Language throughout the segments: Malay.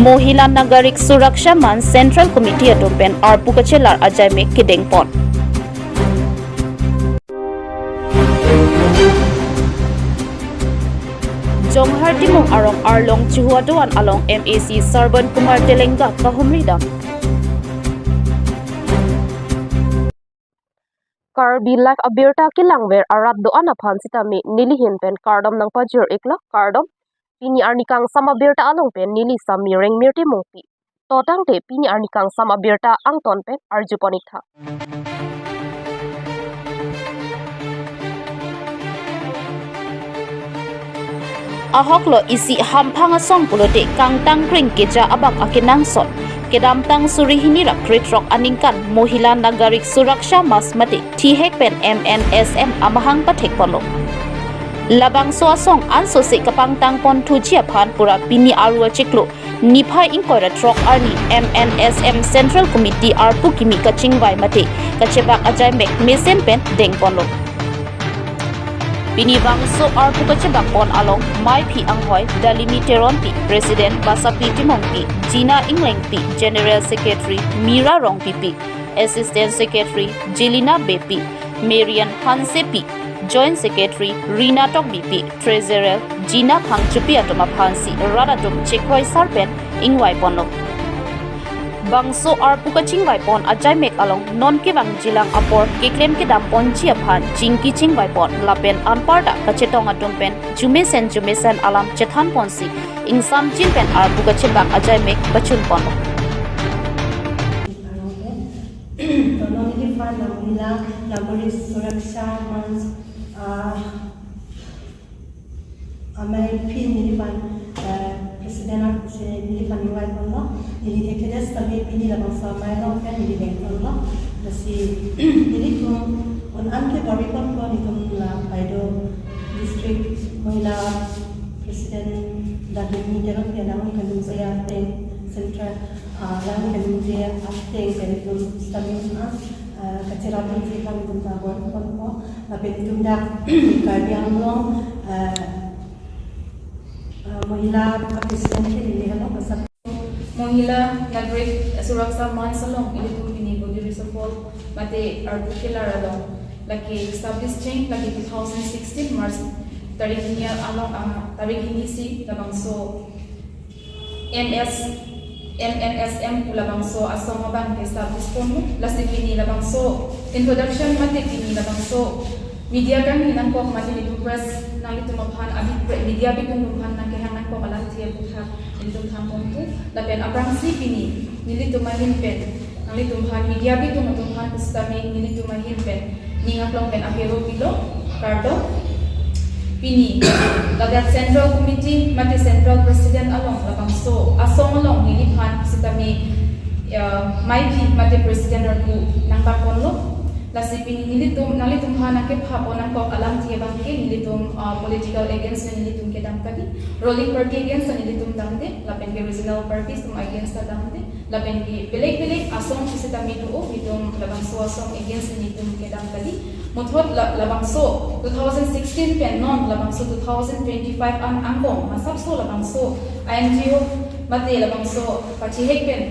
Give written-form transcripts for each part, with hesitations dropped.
Mohila Nagarik Suraksha Man Central Committee atompen arpukachelar ajay me kidengpon. Jonghar Timong Arong Arlong Chihuaduan along MAC Sarban Kumar Telenga Kahumrida. Karbi life Abirta kilangwer arab doan aphan sitami nilihin pen kardom nang pajur ikla kardom pini Arnikangsam Abirta along pen nili samireng mirti mungpi totang te pini Arnikangsam Abirta ang ton pen arjuponikha. Ahoklo isi hampanga song pulote kang tangkring keja abak akinang son kedam tang surihini rak kritrok aningkan Mohila Nagarik Suraksha Masmati Tihek pen MNSM amahang pathek polo labang soasong ansosi kapang tang pon tujia phan pura pini arua chiklo niphai inkora trok arni MNSM Central Committee arpu kimi kaching vai mate kachebak ajay mek mesen pen deng polo Bini bangso arpu kachebak pon along mai phi anghoy dalimi teron pi President Basapi Timong pi Gina Ingleng pi General Secretary Mira Rong pi Assistant Secretary Jelina Bepi Marian Hanse pi Joint Secretary Rina Tok pi Treasurer Gina Phangchupi atoma phansi Radadum Chekhoi Sarpen Ingwai Pono Bangso arpu kaching vai pon ajay mek along non ke bang jilang apor keklem ke dam pon chia phan jingki ching vai pon lapen anparda kachetong atumpen jumesen alam chethan ponsi ingsam chin pen arpu kachebak ajay mek bachun pon Ekonomi fan Mohila Nagarik Suraksha Man amai pin nilifan Presiden se nilifan niwai polo nili tekedes tabi pini labang samai long kan nili deng polo nasi nili tu on anke bari pon ko nitum la paido district Mohila Presiden daging ni jalan tiada orang kan saya teng central lang kan dia teng kan itu stamina kecerahan kita nitum tabon pon ko tapi nitum dak Karbi long Mohila Presiden ini hello pasal Mohila Nagarik Suraksha Man salong ilitu bini bodi reservoir mate articular along laki established chain laki 2016 March tarik ini along tarik ini si labangso MNSM labangso asong abang established ponu lasik ini labangso introduction mate ini labangso media kan hinang ko mate itu press nang itu maphan abit media bitung maphan nang kehangan ko kalang tiap bukha itu thampon tu lapen abrang si pini nilitu mahin pen nang itu maphan media bitung maphan kustami nilitu mahin pen ningak long pen ahero pilo kardo pini lagat Central Committee mate Central President along lapang so asong along niliphan sitami maipi mate President ragu nang bakon lo lasi pini nilitum nalitum hana ke phaponan ko alam thie bang ke nilitum political against nilitum ke dam kadi ruling party against nilitum damde lapen ke regional parties tum against damde lapen ke belek asong sisitami do bidum labang so asong against nilitum ke dam kadi mothot labang so 2016 pen non labang so 2025 an angkong masap so labang so INGO mate labang so pachihek pen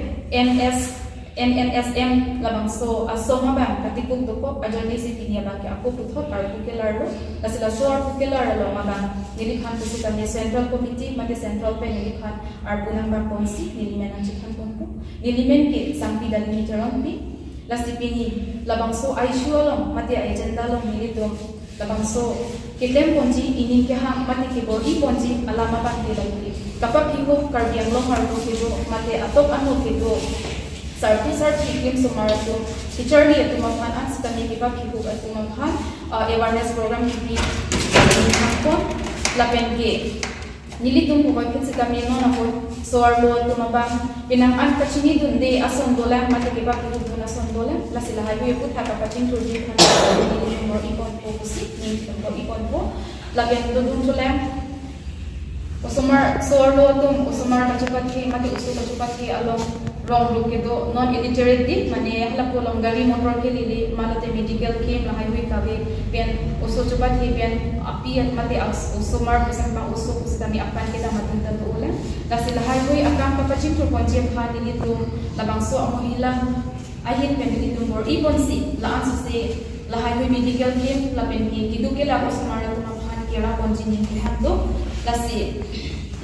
MNSM labang so asong abang katikuk dukop ajani si pinya bang ke aku puthot articular lo lasila so articular lo mabang niliphan to sitami Central Committee mate Central pen niliphan arpunang bang ponsi nilimen ang chikhan ponpo nilimen ke sampi dalimi charon pi lasipini labang so issue lo mate agenda lo nilitum labang so kitlem ponji inin ke hang mate ke body ponji alama bang dilagi kapag hingop karbiang lo harno ke do mate atop ano ke do sarti kim sumarto teacher ni atu maphan an sitami kiba kihu atu maphan awareness program ni hakon lapen ge nilitum ko kit sitami no na ko sorlo tu mabang pinang an kachini dunde ason dolang mate kiba kihu duna son dolang lasila hayu put haka paching turji khan ni ikon po kusi ni ikon po lapen dudun tulang Usumar sorlo tum usumar kachupati mati usu kachupati along wrong look kedo non illiterate di mane hala ko long gari motor ke lili malate medical came la highway kabe pen usu chupati pen api at mati usumar pesan pa usu kusami apan kita matinta to ulan kasi la highway akam papachim to ponje pha lili tum labangso amohila ahin pen lili tum bor ibon si la ansu se la highway medical came la pen ki kidu ke la usumar tum phan kera ponje ni hando lasi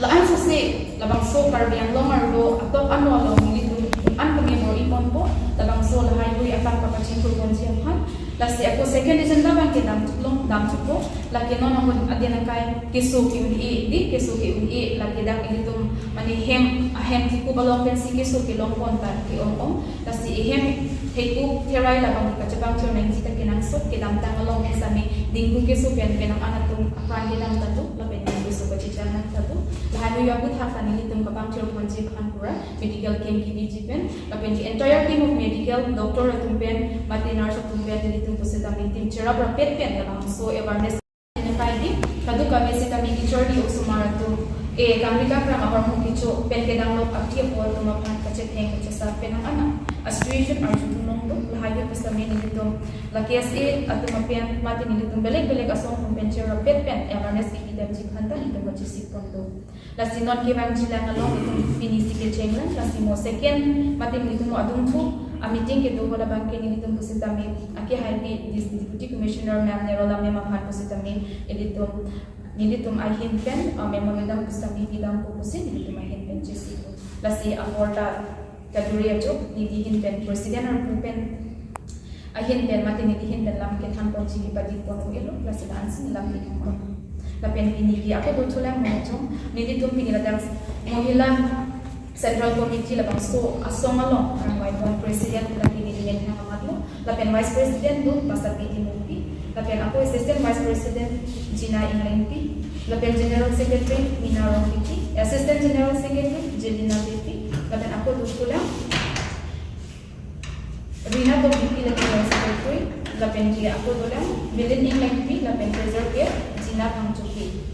laan sa si labang so Karbi ang longar do atok ano along nilitum an kami mo ipon po labang so lahay ko atang papaching ko konji ang han lasi ako second edition labang kinam tuklong dam tuko laki non ako adyan kay kisu ki di kisu ki laki dang ilitum manihem ahem ko balong pen si kisu ki long pon ta ki ong lasi ihem heku terai labang kacabang to nang kita kinangsot kidam tang along sa mi dinggu kisu pen penang anatung akan kinam tatu laben kisu pachichanan tatu lahan yo abut hak tani litum kapang chur ponji pura medical camp ki dijipen lapen the entire team of medical doctor atumpen mati nurse atumpen litum poseta team chera rapet pen labang so awareness ne kaidi kadu kami se kami kichor di usumaratum kamrika pra mahor mu kicho pen kedang lok akti po tumapan kachet heng kachasa penang ana a situation are tunong do lahayo pasami nilitum lakias atumapen mati nilitum beleg asong kumpencher rapet pen awareness ki dam jikhanta litum kachisip kondo lasinon ke bang jila ngalong itum pinisi ke chenglan lasimo second mati nilitum adung thu a meeting ke do wala bang ke nilitum pusitami aki happy this deputy commissioner ma'am nerola me maphan pusitami nilitum ahin pen memorandum pusitami bidang pupusin nilitum ahin pen jesipo lasi aporta kaduriya jok nilihin pen president or pen ahin pen mati nilihin pen lam ke than pon chi padi pon elo lasi dansin lam ke mo lapen pinili ako tutulang mo chong nilitum piniladang mohila central committee labang so asong along ang white one president la pinili ng amadlo lapen vice president do basta piti movie lapen ako assistant vice president Gina Inglenpi lapen general secretary Mina Rongpiti assistant general secretary Jelina Pipi lapen ako tutulang Rina to Pipi lapen secretary lapen dia ako tulang Bilin Inglenpi lapen treasurer care Gina Pangchuki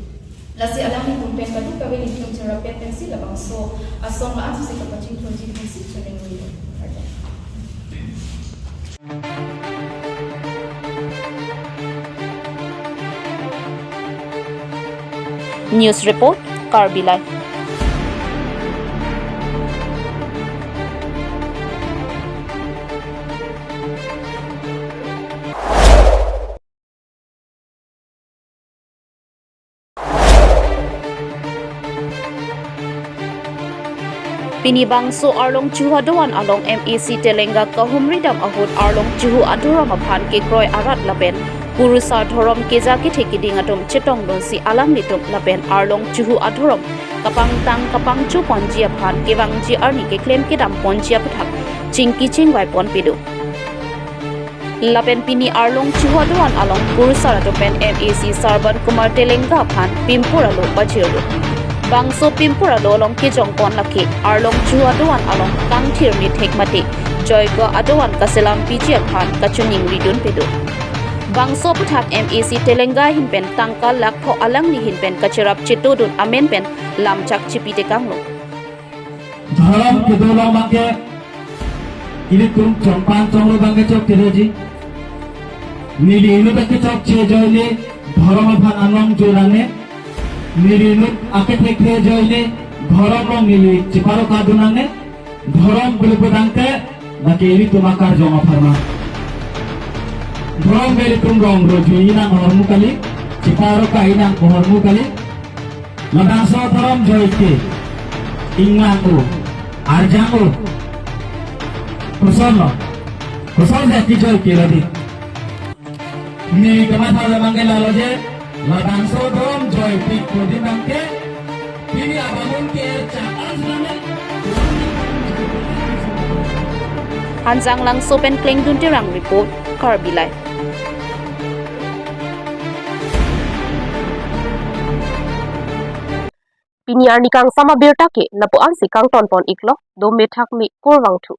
lasi alami tumpen kadu kawin itum cara pensi labang so asong laan sa kapaching project si chuneng wilo News report Karbi Live. Pinibang so arlong chuha doan along MEC Telenga kahumridam ahut arlong chuhu aduram aphan ke kroi arat lapen purusa thorom keja ke thekiding atom chetong don si alam litum lapen arlong chuhu aduram kapang chu ponji aphan kewang ji arni ke claim ke dam ponji aphak chingki chingwai pon pedu lapen pini arlong chuha doan along purusa atopen MEC Sarban Kumar Telenga aphan pimpura lo bajiro bangso pimpura lolong ke jongpon laki arlong chuha doan along kangthir ni thekmati joygo adowan kaselam piji aphan kachuning ridun pedu bangso puthak MEC Telenga hinpen tangka lakpho alang ni hinpen kachirap chitodun amen pen lamchak chipite kanglo dharam ke dolang bangke ini tum chompan chonglo bangke chok keroji nili inu bangke chok che joyne dharam aphan anong jorane nili ake thekhe joyne dharam rong nili chiparo kadunane dharam bulpodangke nake ini tumakar joma pharma dharam beri tum rong roju inang hormu kali chiparo ka inang hormu kali ladangso dharam joyke inglango arjango kusol jati joyke ladi ni kamata lamangge laloje ladangso dharam joy pik kodi bangke ini abangun ke cakal selame Hanjang lang sopen kleng duntirang report Karbi Live. Pini Arnikangsam Abirta ke napuan si kang tonpon iklo do methak mi kurwang thu